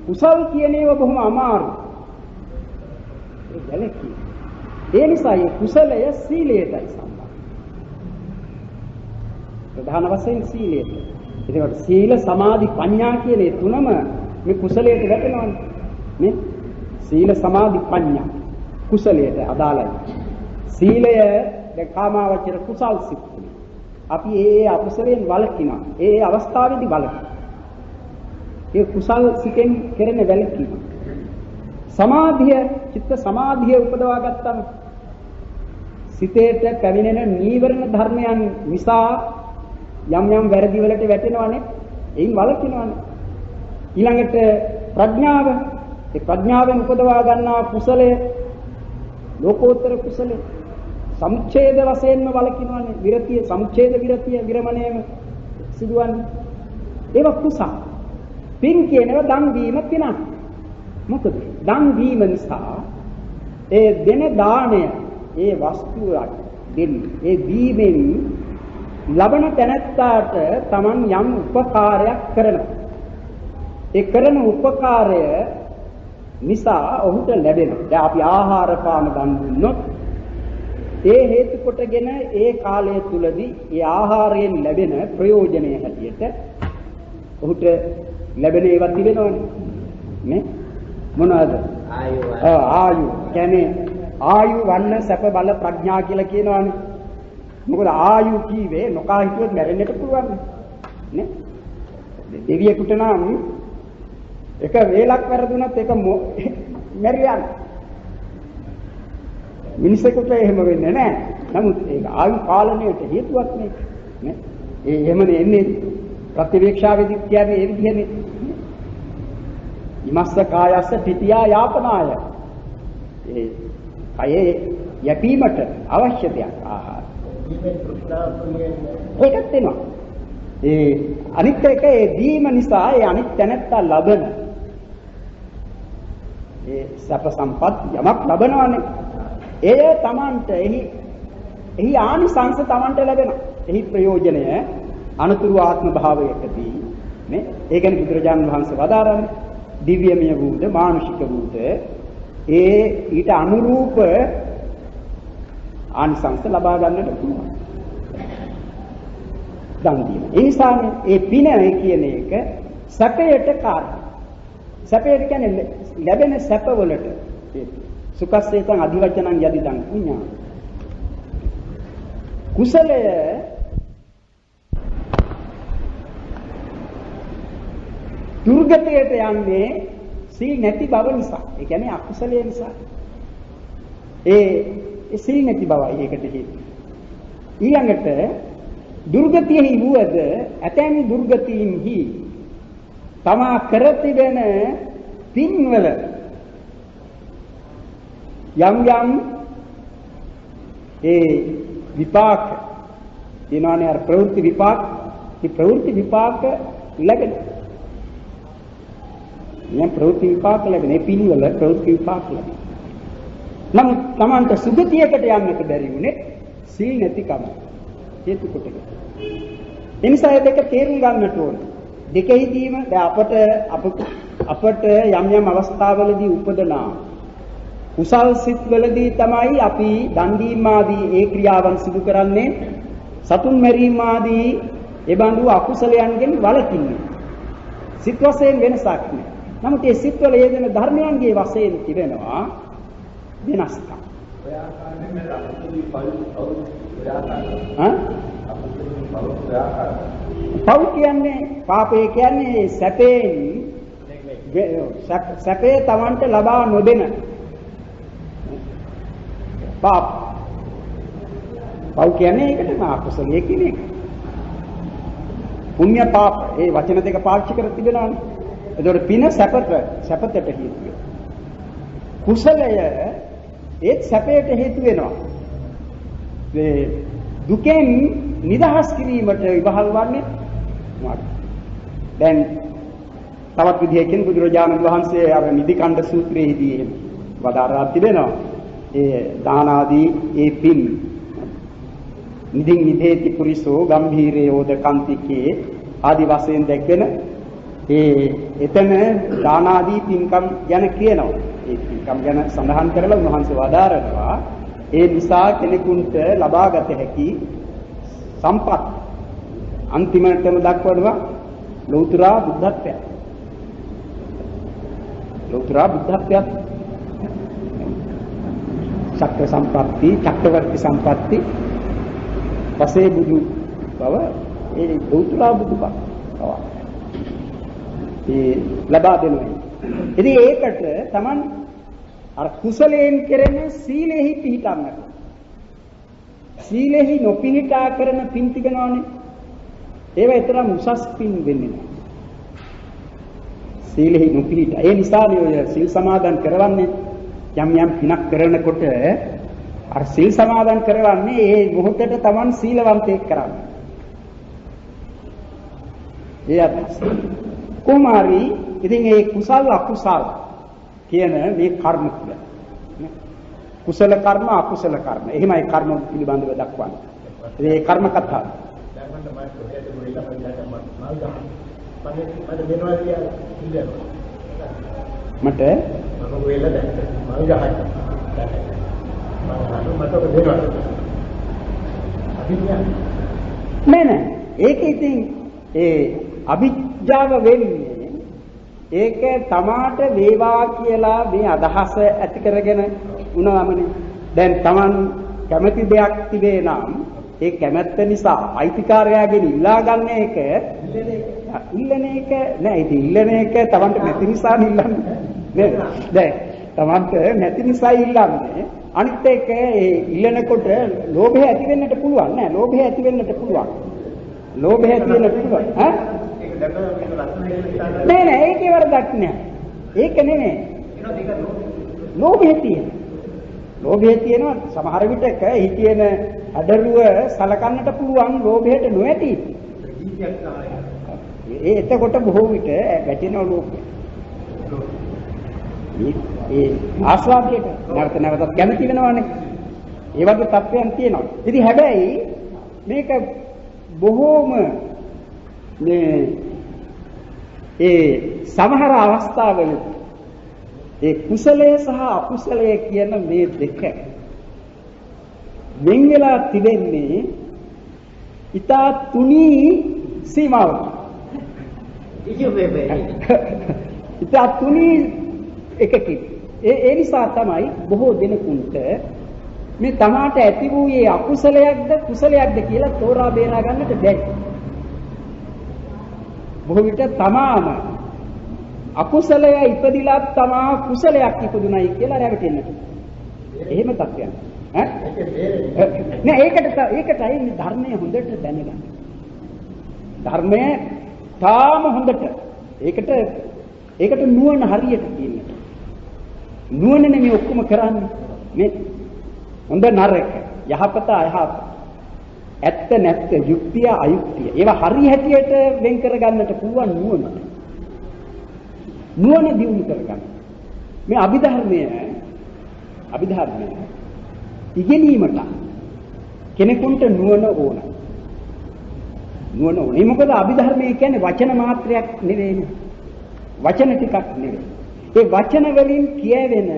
කුසල් කියන ඒවා බොහොම අමාරුයි. ඒ ගැලකී. ඒ නිසා මේ කුසලය සීලයටයි සම්බන්ධ. ප්‍රධාන වශයෙන් සීලයට. ඒකට සීල සමාධි ප්‍රඥා කියන මේ තුනම මේ කුසලයට වැටෙනවානේ. නේ? සීල සමාධි ප්‍රඥා කුසලයට අදාළයි. සීලය දැන් කාමාවචර කුසල් සිත්. අපි ඒ අකුසලයෙන් වළකිනවා. ඒ අවස්ථාවේදී වළකිනවා. ඒ කුසල් සිතෙන් කෙරෙන වැළකීම. සමාධිය චිත්ත සමාධිය උපදවා ගත්තම සිතේට පැමිණෙන නීවරණ ධර්මයන් නිසා යම් යම් වැරදි වලට වැටෙනවානේ. එයින් වළකිනවානේ. ඊළඟට ප්‍රඥාව ඒ ප්‍රඥාවෙන් උපදවා ගන්නා කුසලය ලෝකෝත්තර කුසලය සමුච්ඡේද වශයෙන්ම වළකිනවානේ. විරතිය සමුච්ඡේද විරතිය විරමණයම සිදුවන්නේ. ඒක කුසල. පින් කියනවා දන් දීම පිනක්. මොකද දන් දීම නිසා ඒ දෙන දාණය ඒ වස්තුවක් දෙන්නේ. ඒ දීමෙන් ලබන තැනැත්තාට Taman යම් උපකාරයක් කරනවා. ඒ කරන උපකාරය නිසා ඔහුට ලැබෙනවා. දැන් අපි ආහාර පාන දන් දුන්නොත් ඒ හේතු කොටගෙන ඒ කාලය තුලදී ඒ ආහාරයෙන් ලැබෙන ප්‍රයෝජනය හැටියට ඔහුට ලැබෙන ඒවා තිබෙනවනේ නේ. මොනවාද? ආයු. කියන්නේ ආයු වන්න සැප බල ප්‍රඥා කියලා කියනවානේ. මොකද ආයු කීවේ නොකා හිතුවොත් මැරෙන්නට පුළුවන් නේ. දෙවියෙකුට නම් එක වේලක් වැරදුනත් ඒක මැරියන්. මිනිසෙකුට එහෙම වෙන්නේ නැහැ. නමුත් ඒක ආයු පාලනයට හේතුවක් නේ. නේ. ඒ එහෙමනේ එන්නේ ප්‍රතිවේක්ෂාවේදී කියන්නේ ඒ විදිහනේ. ඉමස්ස කායස්ස තිතියා යාපනාය. ඒ කයේ යැපීමට අවශ්‍ය දෙයක් ආහාර. ඒකත් වෙනවා. ඒ අනිත් එක ඒ දීම නිසා ඒ අනිත් තැනත්තා ලබන ඒ සැප සම්පත් යමක් ලබනවානේ. එය Tamanට එහි ආනිසංස Tamanට ලැබෙනවා. එහි ප්‍රයෝජනය අනුතුරු ආත්ම භාවයකදී නේ. ඒ කියන්නේ බුදුරජාණන් වහන්සේ වදාරන්නේ දිව්‍යමය වූද මානුෂික වූද ඒ ඊට අනුරූප ආනිසංස ලබා ගන්නට පුළුවන්. දන් දීම. ඒ නිසානේ ඒ පින කියන එක සැපයට කාරණා. සැපයට කියන්නේ ලැබෙන සැපවලට සුඛස්සේතං අධිවචනං යදිදං පුඤ්ඤා. කුසලය දුර්ගතයට යන්නේ සීල් නැති බව නිසා. ඒ කියන්නේ අකුසලයේ නිසා. ඒ සීල් නැති බවයි ඒකට හේතුව. ඊළඟට දුර්ගතියෙහි වූද ඇතැම් දුර්ගතීන්හි තමා කර තිබෙන පින්වල යම් ඒ විපාක දිනවනේ අර ප්‍රවෘත්ති විපාක මේ ප්‍රවෘත්ති විපාක ලැබෙන මේ ප්‍රවෘත්ති විපාක ලැබෙන මේ පින්වල ප්‍රවෘත්ති විපාක ලැබෙන නම් තමන්ට සුගතියකට යන්නට බැරි වුණේ සීල් නැතිකම හේතු කොටක. එනිසා මේ දෙක තේරුම් ගන්නට ඕනේ. දෙකෙහිදීම දැන් අපට යම් අවස්ථාවලදී උපදනා කුසල් සිත් වලදී තමයි අපි දන් දීම ආදී ඒ ක්‍රියාවන් සිදු කරන්නේ. සතුන් මැරීම ආදී ඒ බඳු අකුසලයන්ගෙන් වළකින්නේ. සිත් වශයෙන් වෙනසක් නැහැ. නමුත් මේ සිත් වල යෙදෙන ධර්මයන්ගේ වශයෙන් තිබෙනවා වෙනස්කම්. පව් කියන්නේ පාපය කියන්නේ සැපේ Tamanට ලබා නොදෙන පාප. පව් කියන්නේ ඒකට අකුසලයේ කියන එක. පුණ්‍ය පාප ඒ වචන දෙක පාවිච්චි කර තිබෙනවානේ. ඒතකොට පින සැපතට හේතු වෙනවා. කුසලය ඒත් සැපයට හේතු වෙනවා. ඒ දුකෙන් නිදහස් කිරීමට විවහල් වන්නේ මොකක්ද? දැන් තවත් විදිහකින් බුදුරජාණන් වහන්සේ අර නිදිකණ්ඩ සූත්‍රයේදී වදාරා තිබෙනවා. ඒ දාන ආදී ඒ පින් නිදින් නිදේති පුරිසෝ ගම්භීරයෝද කන්තිකේ ආදි වශයෙන් දැක්වෙන එතන දාන ආදී පින්කම් ගැන කියනවා. ඒ පින්කම් ගැන සඳහන් කරලා උන්වහන්සේ වදාරනවා ඒ නිසා කෙනෙකුට ලබාගත හැකි සම්පත් අන්තිමටම දක්වනවා ලෞතර බුද්ධත්වය. ලෞතර බුද්ධත්වය චක්‍ර සම්පatti චක්‍රවර්ති සම්පatti පසේ බුදු බව ඒ ලෞතර බුදු බව ඒ ලබා දෙනවා. ඉතින් ඒකට Taman අර කුසලයෙන් කෙරෙන සීලෙහි පිහිටන්නට. සීලෙහි නොපිහිටා කරන පින් තිබෙනවානේ. ඒවා තරම් උසස් පින් වෙන්නේ නැහැ. සීලෙහි නොපිහිටා. ඒ නිසානේ ඔය සීල් සමාදන් කරවන්නේ යම් පිනක් කරනකොට අර සීල් සමාදන් කරවන්නේ ඒ මොහොතට Taman සීලවන්තයෙක් කරන්නේ. ඒ අදහස. කුමාරි ඉතින් ඒ කුසල අකුසල කියන මේ කර්ම තුන කුසල කර්ම අකුසල කර්ම එහෙමයි කර්ම පිළිබඳව දක්වන්නේ. ඒ කර්ම කතාව මට නෑ ඒක ඉතින් ඒ අවිජ්ජාව වෙන්නේ ඒක තමාට වේවා කියලා මේ අදහස ඇති කරගෙන උනවමනේ. දැන් Taman කැමති දෙයක් තිබේ නම් ඒ කැමැත්ත නිසා අයිතිකාරයාගෙන් ඉල්ලා ගන්න එක ඉල්ලන එක නෑ. ඉතින් ඉල්ලන එක Tamanට නැති නිසා ඉල්ලන්නේ නේද? දැන් Tamanට නැති නිසා ඉල්ලන්නේ. අනිත් එක ඒ ඉල්ලනකොට ලෝභය ඇති වෙන්නට පුළුවන් නෑ. ලෝභය ඇති වෙන්නට පුළුවන්. ලෝභය ඇති වෙන්නට පුළුවන්. ඈ නෑ ඒකේ වරදක් නෑ. ඒක නෙමෙයි. ලෝභය තියෙන. ලෝභය තියෙනවා සමහර විටක හිතේන අඩරුව සලකන්නට පුළුවන් ලෝභයට නොඇති. එතකොට බොහෝ විට වැටෙන ලෝභය. ඒ ආස්වාදයට නැවතත් කැමති වෙනවනේ. ඒ වගේ තත්ත්වයන් තියෙනවා. ඉතින් හැබැයි මේක බොහෝම මේ සමහර අවස්ථාවල කුසලයේ සහ අකුසලයේ කියන මේ දෙක වෙන් වෙලා තිබෙන්නේ ඊතා තුනී සීමාවක. ඊතා තුනී එකකින් ඒ නිසා තමයි බොහෝ දෙනෙකුට මේ තමාට ඇති වූයේ අකුසලයක්ද කුසලයක්ද කියලා තෝරා බේරා ගන්නට බැහැ. බොහෝ විට තමාම අකුසලය ඉපදිලා තමා කුසලයක් ඉපදුණයි කියලා රැවටෙන්නට. එහෙම තත්ත්වයක්. නෑ ඒකටයි මේ ධර්මය හොඳට දැනගන්න. ධර්මය තාම හොඳට ඒකට නුවණ හරියට කියන්නට. නුවණ නෙමෙයි ඔක්කොම කරන්නේ. මේ හොඳ නරක යහපත අයහපත ඇත්ත නැත්ත යුක්තිය අයුක්තිය ඒවා හරි හැටියට වෙන් කරගන්නට පුළුවන් නුවණ දියුණු කරගන්න. මේ අභිධර්මය ඉගෙනීමට කෙනෙකුට නුවණ ඕන. ඒ මොකද අභිධර්මය කියන්නේ වචන මාත්‍රයක් නෙවෙයි. වචන ටිකක් නෙවෙයි. ඒ වචන වලින් කියවෙන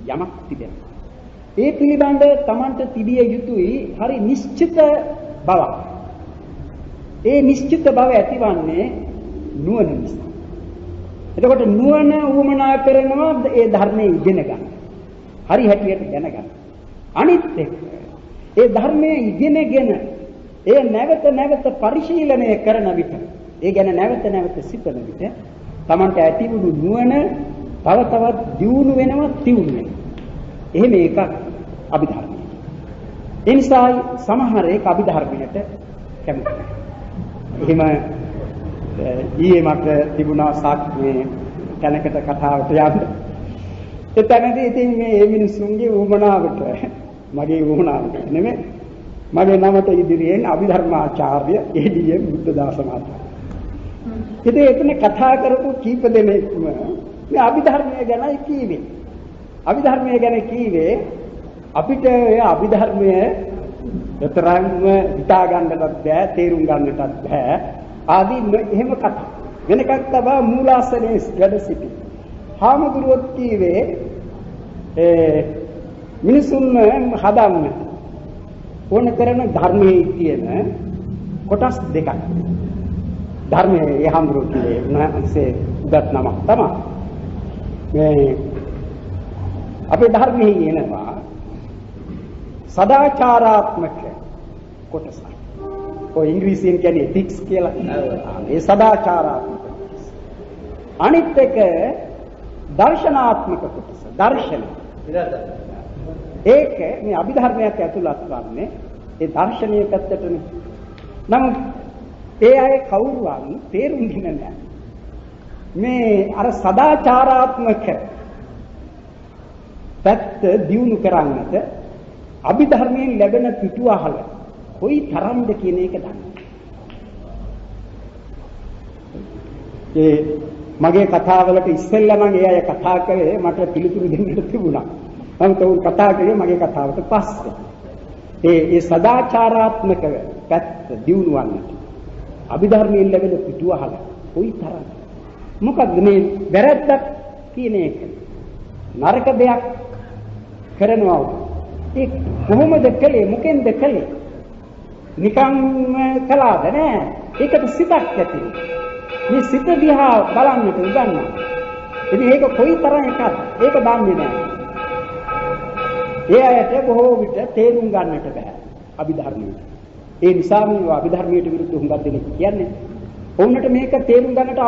යමක් තිබෙනවා. ඒ පිළිබඳ තමන්ට තිබිය යුතුයි හරි නිශ්චිත බවක්. ඒ නිශ්චිත බව ඇතිවන්නේ නුවණ නිසා. එතකොට නුවණ උවමනා කරනවා ඒ ධර්මයේ ඉගෙන ගන්න. හරි හැටියට දැනගන්න. අනිත් එක ඒ ධර්මයේ ඉගෙනගෙන ඒ නැවත පරිශීලනය කරන විට ඒ ගැන නැවත සිතන විට තමන්ට ඇතිවුණු නුවණ තව තවත් දියුණු වෙනවා තියුණු වෙනවා. එහෙම එකක් අභිධර්මය. ඒ නිසා සමහර ඒක අභිධර්මයට කැමති. එහෙම ඊයේ මට තිබුණා සාක්ෂියේ තැනකට කතාවට යන්න. ඒ තැනදී ඉතින් මේ මිනිසුන්ගේ වුමනාවට මගේ වුමනාවට නෙමෙයි මගේ නමට ඉදිරියෙන් අභිධර්මාචාර්ය ඒ.ඩී.එම්. බුද්ධදාස මහතා. ඉතින් එතන කතා කරපු කීප දෙනෙක්ම මේ අභිධර්මය ගැනයි කීවේ. අභිධර්මය ගැන කීවේ අපිට ඒ අභිධර්මය විතරක්ම හිතා ගන්නටත් බෑ තේරුම් ගන්නටත් බෑ ආදී එහෙම කතා. වෙන එකක් තමයි මූලාසනයේ වැඩ සිටි. හාමුදුරුවෝ කීවේ මිනිසුන් හදන්න ඕන කරන ධර්මයේ තියෙන කොටස් දෙකක්. ධර්මයේ ඒ හාමුදුරුවෝ කීවේ නැන්සේ උදත් නම තමයි. මේ අපේ ධර්මයේ එනවා සදාචාරාත්මක කොටස. ඔය ඉංග්‍රීසියෙන් කියන්නේ ethics කියලා. ඒ සදාචාරාත්මක කොටස. අනිත් එක දර්ශනාත්මක කොටස. දර්ශන. ඒක මේ අභිධර්මයක් ඇතුළත් වන්නේ ඒ දර්ශනීය පැත්තටනේ. නමුත් ඒ අය කවුරුන් තේරුම් ගන්නේ නැහැ. මේ අර සදාචාරාත්මක පැත්ත දියුණු කරන්නට අභිධර්මයෙන් ලැබෙන පිටුවහල කොයි තරම්ද කියන එක දන්නේ. ඒ මගේ කතාවලට ඉස්සෙල්ලා මම ඒ අය කතා කරේ මට පිළිතුරු දෙන්නට තිබුණා. නමුත් උන් කතා කරේ මගේ කතාවට පස්සේ. ඒ සදාචාරාත්මක පැත්ත දියුණු වන්නට අභිධර්මයෙන් ලැබෙන පිටුවහල කොයි තරම්. මොකද මේ වැරද්දක් කියන එක නරක දෙයක් කරනවා. ඒ කොහොමද කළේ මොකෙන්ද කළේ නිකන් කළාද නෑ. ඒකට සිතක් ඇති. මේ සිත දිහා බලන්නට උගන්වනවා. ඉතින් ඒක කොයි තරම් එකක්ද ඒක දන්නේ නෑ. ඒ අයට බොහෝ විට තේරුම් ගන්නට බෑ අභිධර්මයට. ඒ නිසා මේ අභිධර්මයට විරුද්ධ හුඟක් දෙනෙක් කියන්නේ ඔවුන්ට මේක තේරුම් ගන්නට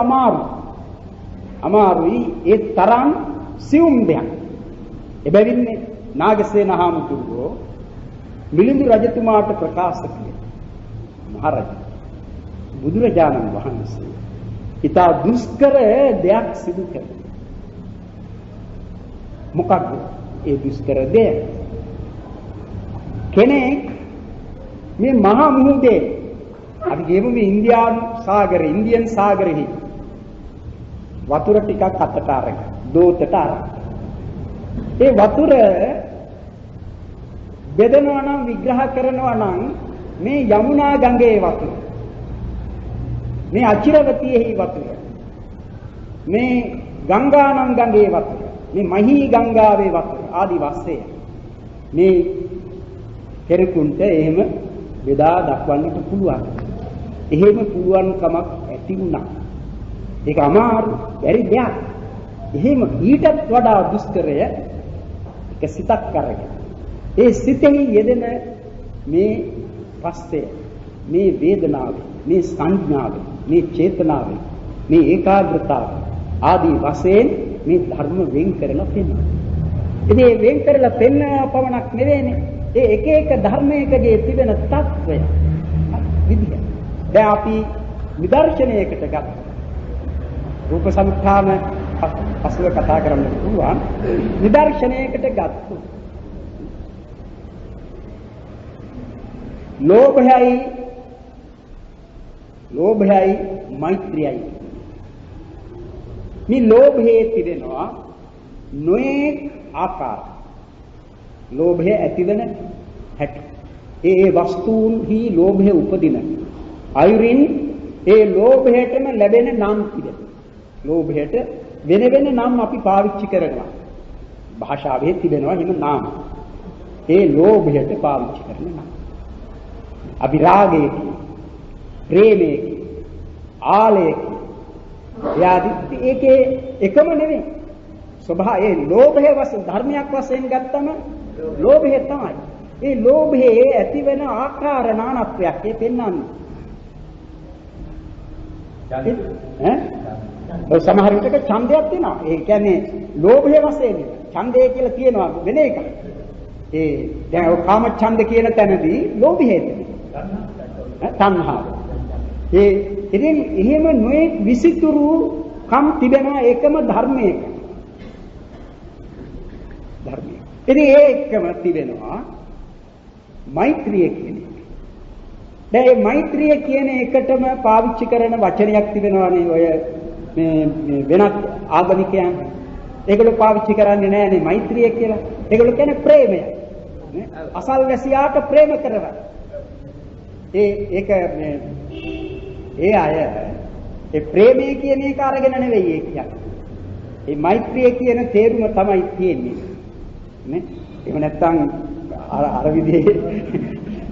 අමාරුයි. ඒ තරම් සියුම් දෙයක්. එබැවින් නාගසේන හාමුදුරුවෝ මිලිඳු රජතුමාට ප්‍රකාශ කළේ මහරජා බුදුරජාණන් වහන්සේ ඉතා දුෂ්කර දෙයක් සිදු කළා. මොකක්ද? ඒ දුෂ්කර දෙය. කෙනෙක් මේ මහා මුහුදේ අපි කියමු මේ ඉන්දියානු සාගරේ ඉන්දියන් සාගරෙහි වතුර ටිකක් අතට අරගෙන දෝතට අරගෙන ඒ වතුර බෙදනවා නම් විග්‍රහ කරනවා නම් මේ යමුනා ගඟේ වතුර මේ අචිරවතියෙහි වතුර මේ ගංගානම් ගඟේ වතුර මේ මහී ගංගාවේ වතුර ආදි වශයෙන් මේ කෙරෙකුන්ට එහෙම බෙදා දක්වන්නට පුළුවන්. එහෙම පුළුවන් කමක් ඇති වුණා. ඒක අමාරු බැරි දෙයක්. එහෙම ඊටත් වඩා දුෂ්කරය එක සිතක් කරගෙන. ඒ සිතෙහි යෙදෙන මේ පස්තය, මේ වේදනාව, මේ සංඥාව, මේ චේතනාව, මේ ඒකාග්‍රතාව ආදී වශයෙන් මේ ධර්ම වෙන් කරලා පෙන්නනවා. ඉතින් මේ වෙන් කරලා පෙන්නව පමණක් නෙවෙයිනේ. ඒ එක එක ධර්මයකගේ තිබෙන తත්වය විදිය. දැන් අපි නිදර්ශනයකට ගත්තා. රූප සමුත්ථාන පසුව කතා කරන්න පුළුවන්. නිදර්ශනයකට ගත්තා. ලෝභයයි මෛත්‍රියයි. මේ ලෝභයේ තිබෙනවා නොඑක ආකාර. ලෝභය ඇතිවන හැටි. ඒ වස්තුන්හි ලෝභය උපදින අයුරින් ඒ ලෝභයටම ලැබෙන නම් තිබෙනවා. ලෝභයට වෙන වෙන නම් අපි පාවිච්චි කරනවා. භාෂාවේ තිබෙනවා එහෙම නාම. ඒ ලෝභයට පාවිච්චි කරන නම්. අපි රාගයේ, ප්‍රේමයේ, ආලයේ යාදී ඒකේ එකම නෙවෙයි. ස්වභාවයේ ලෝභයේ වශයෙන් ධර්මයක් වශයෙන් ගත්තම ලෝභය තමයි. ඒ ලෝභයේ ඇතිවෙන ආකාර නානත්වයක් ඒ පෙන්වන්නේ. ඈ සමහර විටක ඡන්දයක් තියෙනවා. ඒ කියන්නේ ලෝභය වශයෙන් ඡන්දය කියලා කියනවා වෙන එකක්. ඒ දැන් ඔය කාම ඡන්ද කියන තැනදී ලෝභය තියෙනවා. තණ්හාව. ඒ ඉතින් එහෙම නොයේ විසිතුරු කම් තිබෙන එකම ධර්මයක. ධර්මය. ඉතින් ඒ එකම තිබෙනවා මෛත්‍රිය කියන එක. දැන් මේ මෛත්‍රිය කියන එකටම පාවිච්චි කරන වචනයක් තිබෙනවානේ ඔය මේ වෙනත් ආගමිකයන්. ඒගොල්ලෝ පාවිච්චි කරන්නේ නැහැනේ මෛත්‍රිය කියලා. ඒගොල්ලෝ කියන්නේ ප්‍රේමය. නේ? අසල්වැසියාට ප්‍රේම කරනවා. ඒක මේ ඒ අය ඒ ප්‍රේමය කියන එක අරගෙන නෙවෙයි ඒ කියන්නේ. මේ මෛත්‍රිය කියන තේරුම තමයි තියෙන්නේ. නේ? එහෙම නැත්නම් අර විදිහේ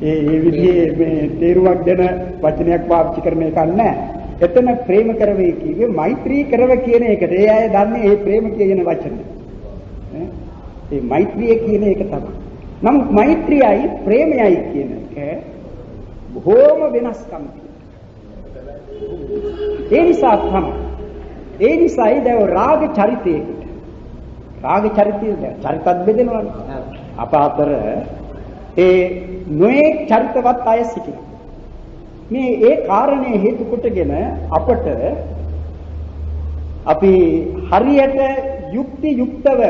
ඒ විදිහේ මේ තේරුමක් දෙන වචනයක් පාවිච්චි කරන එකක් නැහැ. එතන ප්‍රේම කරවේ කිව්වේ මෛත්‍රී කරව කියන එකට. ඒ අය දන්නේ ඒ ප්‍රේම කියන වචනේ. නේ? ඒ මෛත්‍රිය කියන එක තමයි. නමුත් මෛත්‍රියයි ප්‍රේමයයි කියන එක බොහෝම වෙනස්කම් තියෙනවා. ඒ නිසා තමයි. ඒ නිසායි දැන් රාග චරිතයකට. රාග චරිතය චරිතත් බෙදෙනවානේ. අප අතර ඒ නොයේ චරිතවත් අය සිටිනවා. මේ ඒ කාරණේ හේතු කොටගෙන අපට අපි හරියට යුක්ති යුක්තව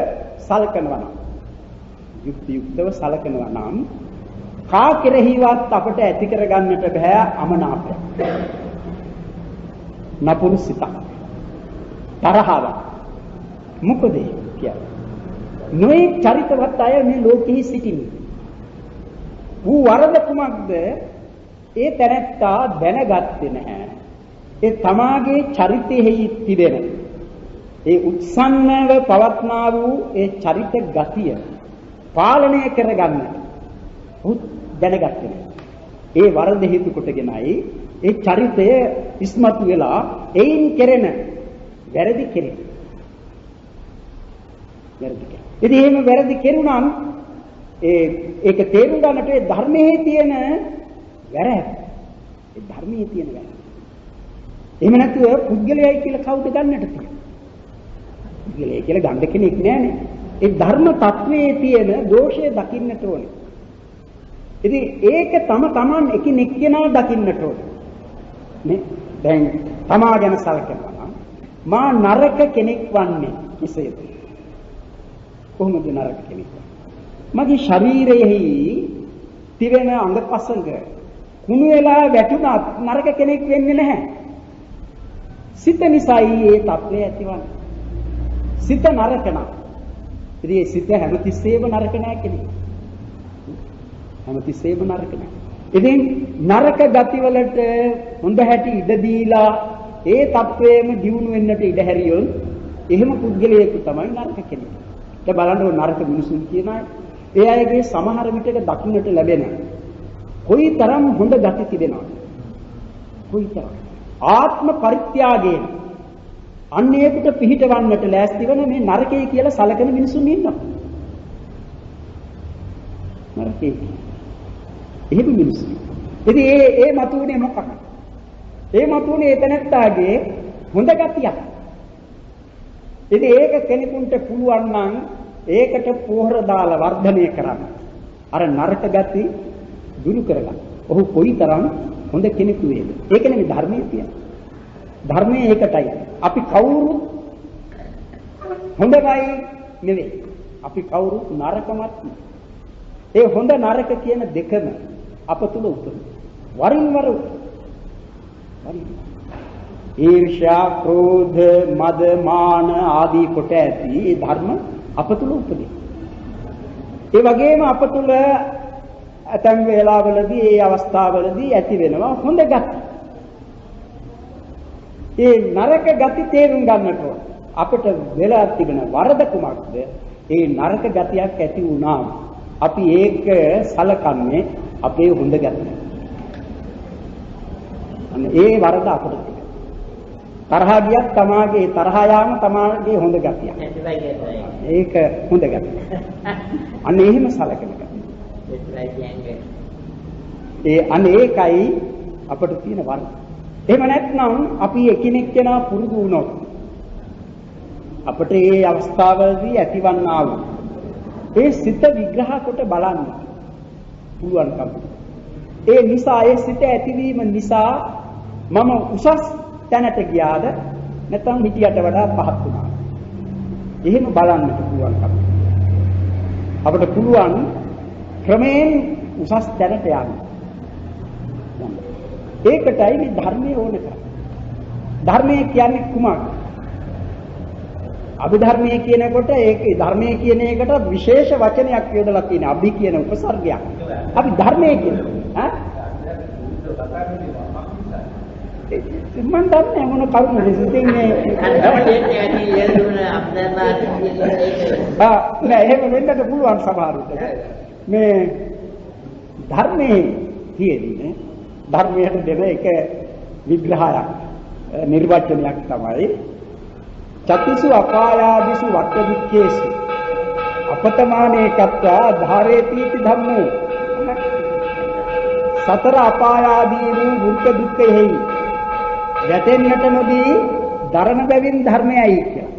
සලකනවා නම් කා කෙරෙහිවත් අපට ඇති කරගන්නට බෑ අමනාපය. නපුරු සිතක්. තරහව. මොකද කියන්නේ? නොයේ චරිතවත් අය මේ ලෝකෙහි සිටින්නේ. ඌ වරද කුමක්ද? ඒ තැනැත්තා දැනගත්තේ නැහැ. ඒ තමාගේ චරිතයෙහි තිබෙන ඒ උත්සන්නව පවත්නා වූ ඒ චරිත ගතිය පාලනය කරගන්න ඌ දැනගත්තේ නැහැ. ඒ වරද හේතු කොටගෙනයි ඒ චරිතය ඉස්මතු වෙලා එයින් කෙරෙන වැරදි කෙරේ. ඉතින් එහෙම වැරදි කෙරුණාම ඒක තේරුම් ගන්නට ඒ ධර්මයේ තියෙන වැරැද්ද. ඒ ධර්මයේ තියෙන වැරැද්ද. එහෙම නැතුව පුද්ගලයයි කියලා කවුද ගන්නට තියෙන්නේ? පුද්ගලයයි කියලා ගන්න කෙනෙක් නැහැනේ. ඒ ධර්ම තත්වයේ තියෙන දෝෂය දකින්නට ඕනේ. ඉතින් ඒක තමන් එකිනෙක කෙනා දකින්නට ඕනේ. නේ? දැන් තමා ගැන සැලකනවා නම් මා නරක කෙනෙක් වන්නේ කෙසේද? කොහොමද නරක කෙනෙක්? මගේ ශරීරයේ තිරෙන අංගපසංග කුණු වෙලා වැටුණත් නරක කෙනෙක් වෙන්නේ නැහැ. සිත නිසායි ඒ තත්ත්වය ඇතිවන්නේ. සිත නරක නම් ඉතින් ඒ සිත හැමතිස්සෙම නරක නැහැ කෙනෙක්. හැමතිස්සෙම නරක නැහැ. ඉතින් නරක ගතිවලට හොඳ හැටි ඉඩ දීලා ඒ තත්වයේම දියුණු වෙන්නට ඉඩ හැරියොත් එහෙම පුද්ගලයෙකු තමයි නරක කෙනෙක්. ඒක බලන්න ඕන නරක මිනිසුන් කියන අය. ඒ අයගේ සමහර විටක දකින්නට ලැබෙන කොයිතරම් හොඳ ගති තිබෙනවද? කොයිතරම් ආත්ම පරිත්‍යාගයෙන් අන්නේකට පිහිටවන්නට ලෑස්ති වෙන මේ නරකේ කියලා සලකන මිනිසුන් ඉන්නවා. නරකේ. එහෙම මිනිස්සු. ඉතින් ඒ මතුනේ මොකක්ද? ඒ මතුනේ එතනත්තාගේ හොඳ ගතියක්. ඉතින් ඒක කෙනෙකුට පුළුවන් නම් ඒකට පොහොර දාලා වර්ධනය කරන්න. අර නරක ගති දුරු කරගන්න. ඔහු කොයිතරම් හොඳ කෙනෙකු වේද? ඒක නෙමෙයි ධර්මයේ කියන්නේ. ධර්මයේ ඒකටයි. අපි කවුරුත් හොඳයි නෙවෙයි. අපි කවුරුත් නරකමත්. ඒ හොඳ නරක කියන දෙකම අප තුල උතුම්. වරින් වර ඊර්ෂ්‍යා, ක්‍රෝධ, මද, මාන ආදී කොට ඇති මේ ධර්ම අප තුල උපදී. ඒ වගේම අප තුල ඇතැම් වේලාවලදී ඒ අවස්ථාවලදී ඇති වෙනවා හොඳ ගති. ඒ නරක ගති තේරුම් ගන්නට ඕන. අපිට වෙලා තිබෙන වරද කුමක්ද? ඒ නරක ගතියක් ඇති වුණාම අපි ඒක සලකන්නේ අපේ හොඳ ගතිය. අන්න ඒ වරද අපිට තියෙනවා. තරහ ගියත් තමාගේ තරහ යාම තමාගේ හොඳ ගතිය. ඒක හොඳ ගතිය. අන්න එහෙම සලකන ගතිය. අන්න ඒකයි අපිට තියෙන වරද. එහෙම නැත්නම් අපි එකිනෙක කෙනා පුරුදු වුණොත් අපිට මේ අවස්ථාවලදී ඇතිවන්නා වූ ඒ සිත විග්‍රහ කොට බලන්න පුළුවන්කම. ඒ නිසා ඒ සිත ඇතිවීම නිසා මම උසස් තැනට ගියාද නැත්නම් හිටියට වඩා පහත් වුණාද? එහෙම බලන්නට පුළුවන්කම. අපිට පුළුවන් ක්‍රමයෙන් උසස් තැනට යන්න. ඒකටයි මේ ධර්මයේ ඕන කරන්නේ. ධර්මයේ කියන්නේ කුමක්ද? අභිධර්මයේ කියනකොට ඒකේ ධර්මයේ කියන එකට විශේෂ වචනයක් යොදලා තියෙනවා. අභි කියන උපසර්ගයක්. අපි ධර්මයේ කියනවා. මම දන්නේ මොන කරුණද ඉතින්නේ. නෑ එහෙම වෙන්නත් පුළුවන් සමහර විට. මේ ධර්මයේ කියන්නේ ධර්මයට දෙන එක විග්‍රහයක් නිර්වචනයක් තමයි චතුසු අපායාදිසු වට්ට දුක්ඛේසු අපතමානේ කත්වා ධාරේතිති ධම්මෝ. සතර අපායාදී වූ දුක්ඛ දුක්ඛෙහි වැටෙන්නට නොදී දරණ බැවින් ධර්මයයි කියලා.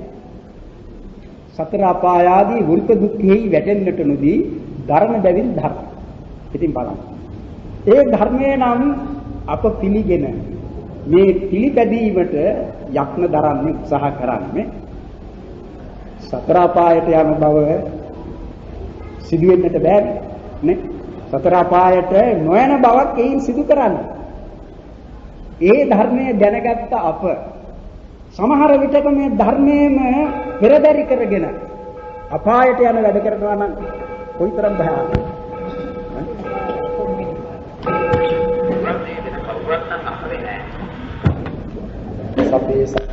සතර අපායාදී දුක්ඛ දුක්ඛෙහි වැටෙන්නට නොදී දරණ බැවින් ධර්ම. ඉතින් බලන්න. ඒ ධර්මයේ නම් අප පිළිගෙන මේ පිළිපැදීමට යක්න දරන්නේ උත්සාහ කරන්නේ සතර අපායට යන බව සිදු වෙන්නට බෑ නේ. සතර අපායට නොයන බවක් ඒයින් සිදු කරන්නේ. ඒ ධර්මයේ දැනගත්ත අප සමහර විටක මේ ධර්මයේම පෙරදරි කරගෙන අපායට යන වැඩ කරනවා නම් කොයිතරම් භයානකද? සබ්බේ